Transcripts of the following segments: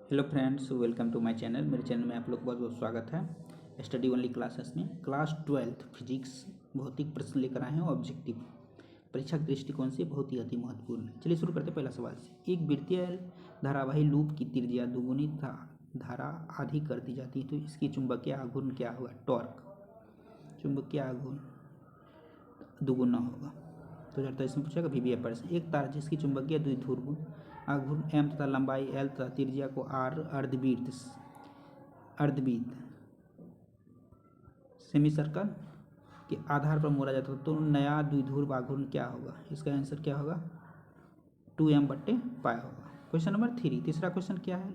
Hello friends, welcome to my channel. मेरे channel में आप लोग का बहुत बहुत स्वागत है। स्टडी ओनली क्लासेस में क्लास 12 फिजिक्स भौतिक प्रश्न लेकर आए हैं। ऑब्जेक्टिव परीक्षा के दृष्टिकोण से बहुत ही अति महत्वपूर्ण है। चलिए शुरू करते हैं पहला सवाल से। एक वृत्तीय धारावाही लूप की त्रिज्या दुगुनी धारा आधी कर दी जाती है तो इसकी चुंबकीय आघूर्ण क्या होगा? टॉर्क। चुंबकीय आघूर्ण दुगुना होगा। 2023 में पूछेगा वीवीए प्रश्न। एक तार जिसकी चुंबकीय द्विध्रुव आघूर्ण m तथा लंबाई l तथा त्रिज्या को r अर्धवृत्त सेमी सर्कल के आधार पर मोड़ा जाता है तो नया द्विध्रुव आघूर्ण क्या होगा? इसका आंसर क्या होगा? 2m/π होगा। Question number 3। तीसरा क्वेश्चन क्या है?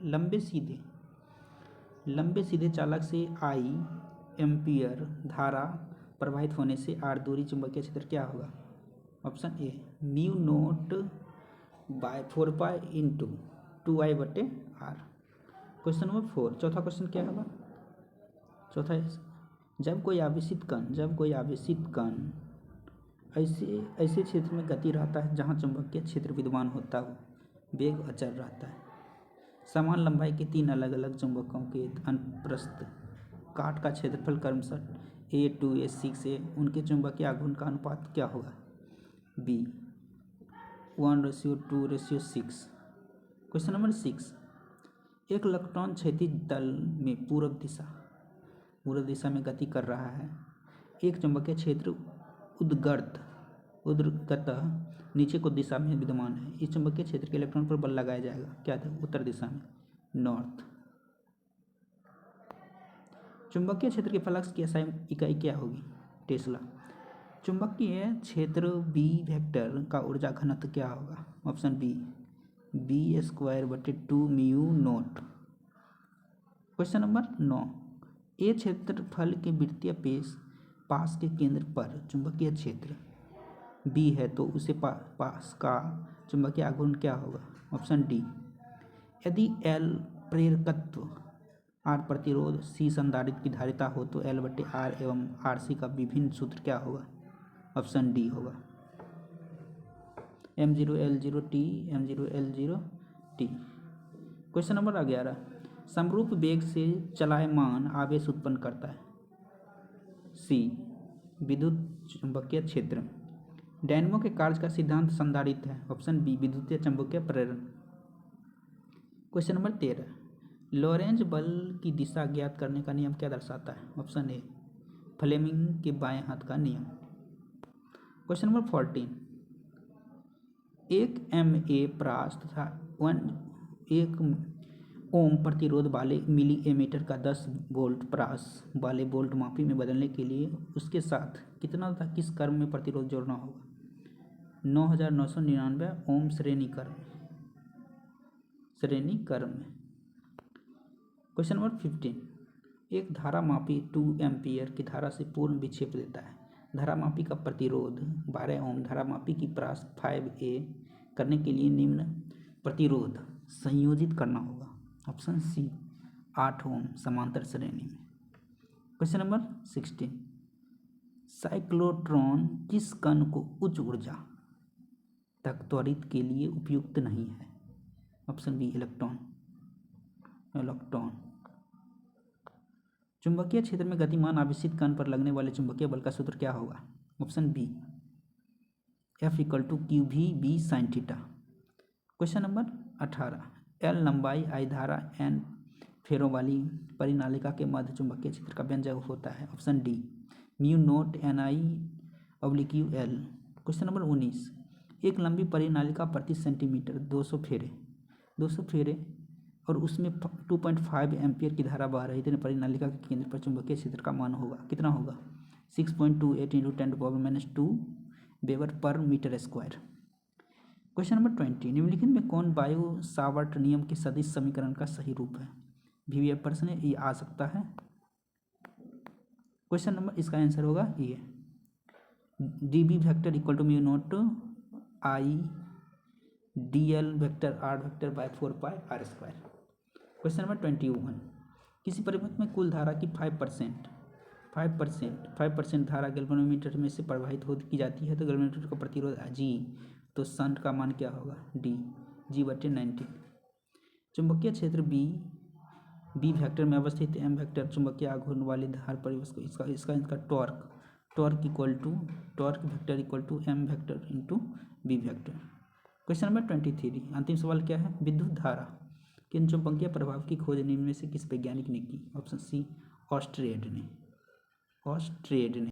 लंबे सीधे चालक से I एम्पियर धारा प्रवाहित होने से r दूरी चुंबकीय क्षेत्र क्या होगा? Option A mu naught by 4π into 2I/r। Question number 4। चौथा क्वेश्चन क्या होगा? चौथा जब कोई आवेशित कण ऐसे क्षेत्र में गति रहता है जहाँ चुंबकीय क्षेत्र विद्यमान होता हो, वेग अचल रहता है। समान लंबाई के तीन अलग अलग चुंबकों के अनुप्रस्थ काट का क्षेत्रफल क्रमशः A2 A6 है। उनके चुंबकीय आघूर्ण का अनुपात क्या होगा? B 1:2:6। Question number 6। एक इलेक्ट्रॉन क्षैतिज तल में पूर्व दिशा में गति कर रहा है। एक चुंबकीय क्षेत्र उद्गतः नीचे को दिशा में विद्यमान है। इस चुंबकीय क्षेत्र के इलेक्ट्रॉन पर बल लगाया जाएगा क्या था? उत्तर दिशा में, नॉर्थ। चुंबकीय क्षेत्र के फ्लक्स की SI इकाई क्या होगी? टेस्ला। चुंबकीय क्षेत्र B वेक्टर का ऊर्जा घनत्व क्या होगा? Option B B²/2 mu naught. Question number 9। A क्षेत्रफल के वृत्तीय पास के केंद्र पर चुंबकीय क्षेत्र B है तो उसे पास का चुंबकीय आघूर्ण क्या होगा? Option D. यदि L प्रेरकत्व, R प्रतिरोध, C संधारित्र की धारिता हो तो L/R एवं RC का विभिन्न सूत्र क्या होगा? ऑप्शन डी होगा M0L0T M0L0T। Question number 11। समरूप वेग से चलायमान आवेश उत्पन्न करता है। C विद्युत चुंबकीय क्षेत्र। डायनेमो के कार्य का सिद्धांत संधारित्र है। ऑप्शन बी विद्युतीय चुंबकीय प्रेरण। Question number 13। लॉरेंज बल की दिशा ज्ञात करने का नियम क्या दर्शाता है? ऑप्शन ए फ्लेमिंग के बाएं हाथ का नियम। Question number 14। एक MA प्रास तथा 1 ओम प्रतिरोध वाले मिली एमीटर का 10 वोल्ट प्रास वाले वोल्ट मापी में बदलने के लिए उसके साथ कितना तथा किस क्रम में प्रतिरोध जोड़ना होगा? 9999 ओम श्रेणी क्रम में। Question number 15। एक धारा मापी 2 एम्पियर की धारा से पूर्ण विक्षेप देता है। धारा मापी का प्रतिरोध 12 ओम, धारा मापी की प्रास 5A करने के लिए निम्न प्रतिरोध संयोजित करना होगा। ऑप्शन सी 8 ओम समांतर श्रेणी में। Question number 16। साइक्लोट्रॉन किस कण को उच्च ऊर्जा तक त्वरित के लिए उपयुक्त नहीं है? Option B electron. चुंबकीय क्षेत्र में गतिमान आवेशित कण पर लगने वाले चुंबकीय बल का सूत्र क्या होगा? Option B F=QV sin theta. Question number 18। L लंबाई, I धारा, N फेरों वाली परिनालिका के मध्य चुंबकीय क्षेत्र का व्यंजक होता है। Option D mu naught NI/UL। Question number 19। एक लंबी परिनालिका प्रति सेंटीमीटर 200 फेरे और उसमें 2.5 एम्पियर की धारा बह रही थी। परिनालिका के केंद्र पर चुंबकीय क्षेत्र का मान होगा कितना होगा? 6.28 × 10⁻² वेबर/मीटर²। Question number 20। निम्नलिखित में कौन बायो सावर्ट नियम के सदिश समीकरण का सही रूप है? वीवीए प्रश्न ये आ सकता है। क्वेश्चन नंबर इसका आंसर होगा ये DB vector equal to mu naught I DL vector R vector by 4πr²। Question number 21। किसी परिपथ में कुल धारा की 5% धारा गैल्वेनोमीटर में से प्रवाहित की जाती है तो गैल्वेनोमीटर का प्रतिरोध G, तो शंट का मान क्या होगा? D G/19। चुंबकीय क्षेत्र बी वेक्टर में अवस्थित एम वेक्टर चुंबकीय आघूर्ण वाली धार पर इसका torque vector equal to M vector into B vector. Question number 23 अंतिम सवाल क्या है, विद्युत धारा किन चुंबकीय प्रभाव की खोज निम्न में से किस वैज्ञानिक ने की। ऑप्शन सी ऑस्ट्रेड ने।